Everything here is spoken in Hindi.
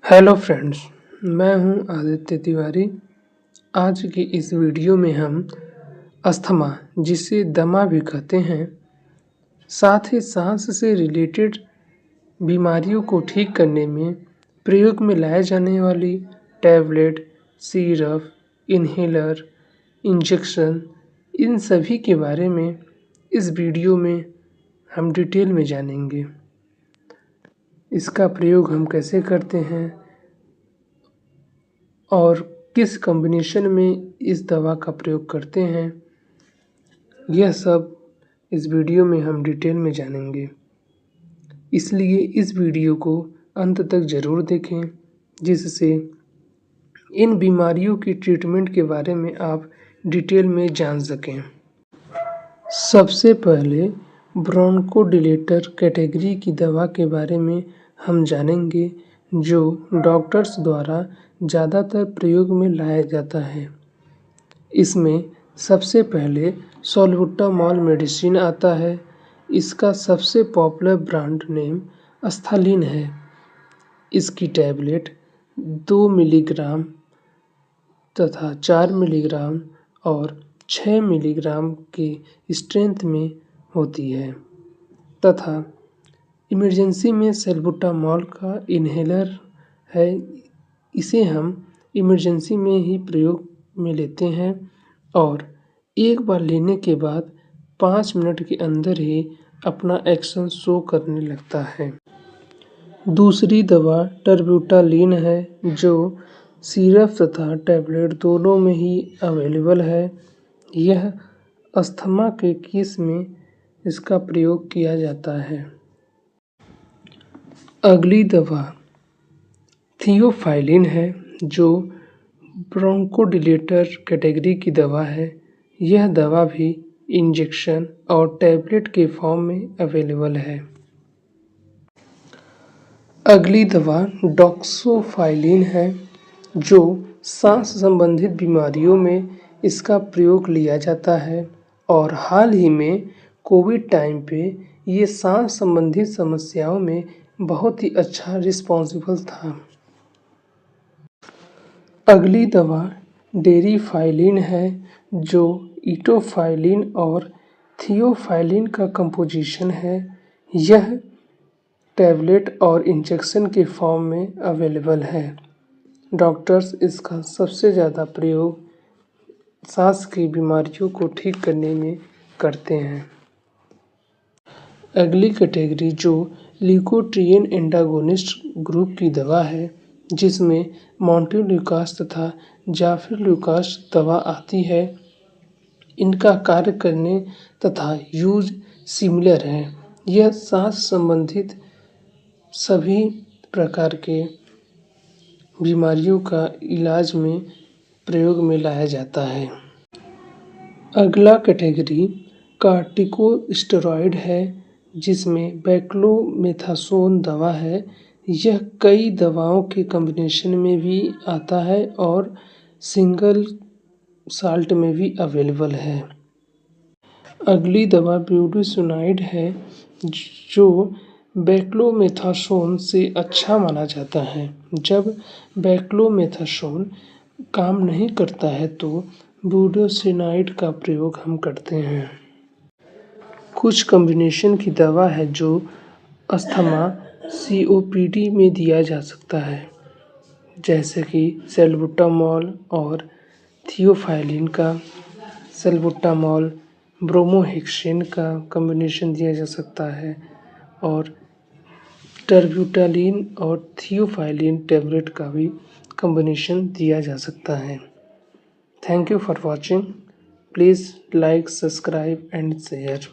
हेलो फ्रेंड्स, मैं हूं आदित्य तिवारी। आज की इस वीडियो में हम अस्थमा, जिसे दमा भी कहते हैं, साथ ही सांस से रिलेटेड बीमारियों को ठीक करने में प्रयोग में लाए जाने वाली टैबलेट, सिरप, इन्हेलर, इंजेक्शन, इन सभी के बारे में इस वीडियो में हम डिटेल में जानेंगे। इसका प्रयोग हम कैसे करते हैं और किस कॉम्बिनेशन में इस दवा का प्रयोग करते हैं, यह सब इस वीडियो में हम डिटेल में जानेंगे। इसलिए इस वीडियो को अंत तक ज़रूर देखें, जिससे इन बीमारियों की ट्रीटमेंट के बारे में आप डिटेल में जान सकें। सबसे पहले ब्रोंकोडिलेटर कैटेगरी की दवा के बारे में हम जानेंगे, जो डॉक्टर्स द्वारा ज़्यादातर प्रयोग में लाया जाता है। इसमें सबसे पहले सॉल्बुटामॉल मेडिसिन आता है। इसका सबसे पॉपुलर ब्रांड नेम अस्थालिन है। इसकी टैबलेट 2 मिलीग्राम तथा 4 मिलीग्राम और 6 मिलीग्राम की स्ट्रेंथ में होती है तथा इमरजेंसी में सैल्बुटामॉल का इन्हेलर है। इसे हम इमरजेंसी में ही प्रयोग में लेते हैं और एक बार लेने के बाद 5 मिनट के अंदर ही अपना एक्शन शो करने लगता है। दूसरी दवा टर्ब्यूटालिन है, जो सिरप तथा टैबलेट दोनों में ही अवेलेबल है। यह अस्थमा के केस में इसका प्रयोग किया जाता है। अगली दवा थियोफाइलिन है, जो ब्रोंकोडिलेटर कैटेगरी की दवा है। यह दवा भी इंजेक्शन और टैबलेट के फॉर्म में अवेलेबल है। अगली दवा डॉक्सोफाइलिन है, जो सांस संबंधित बीमारियों में इसका प्रयोग लिया जाता है और हाल ही में कोविड टाइम पे ये सांस संबंधित समस्याओं में बहुत ही अच्छा रिस्पॉन्सिबल था। अगली दवा डेरिफाइलिन है, जो इटोफाइलिन और थियोफाइलिन का कंपोजिशन है। यह टैबलेट और इंजेक्शन के फॉर्म में अवेलेबल है। डॉक्टर्स इसका सबसे ज़्यादा प्रयोग सांस की बीमारियों को ठीक करने में करते हैं। अगली कैटेगरी जो ल्यूकोट्रिएन एंटागोनिस्ट ग्रुप की दवा है, जिसमें मोंटेल्यूकास तथा जाफिल्यूकास दवा आती है। इनका कार्य करने तथा यूज सिमिलर है। यह सांस संबंधित सभी प्रकार के बीमारियों का इलाज में प्रयोग में लाया जाता है। अगला कैटेगरी कार्टिकोस्टेरॉइड है, जिसमें बेक्लोमेथासोन दवा है। यह कई दवाओं के कॉम्बिनेशन में भी आता है और सिंगल साल्ट में भी अवेलेबल है। अगली दवा ब्यूटीसोनाइड है, जो बेक्लोमेथासोन से अच्छा माना जाता है। जब बेक्लोमेथासोन काम नहीं करता है तो ब्यूटीसोनाइड का प्रयोग हम करते हैं। कुछ कॉम्बिनेशन की दवा है जो अस्थमा COPD में दिया जा सकता है, जैसे कि सैल्बुटामॉल और थियोफाइलिन का सैल्बुटामॉल ब्रोमोहेक्सिन का कॉम्बिनेशन दिया जा सकता है और टर्ब्यूटालिन और थियोफाइलिन टैबलेट का भी कॉम्बिनेशन दिया जा सकता है। Thank you for watching. Please like, subscribe and share.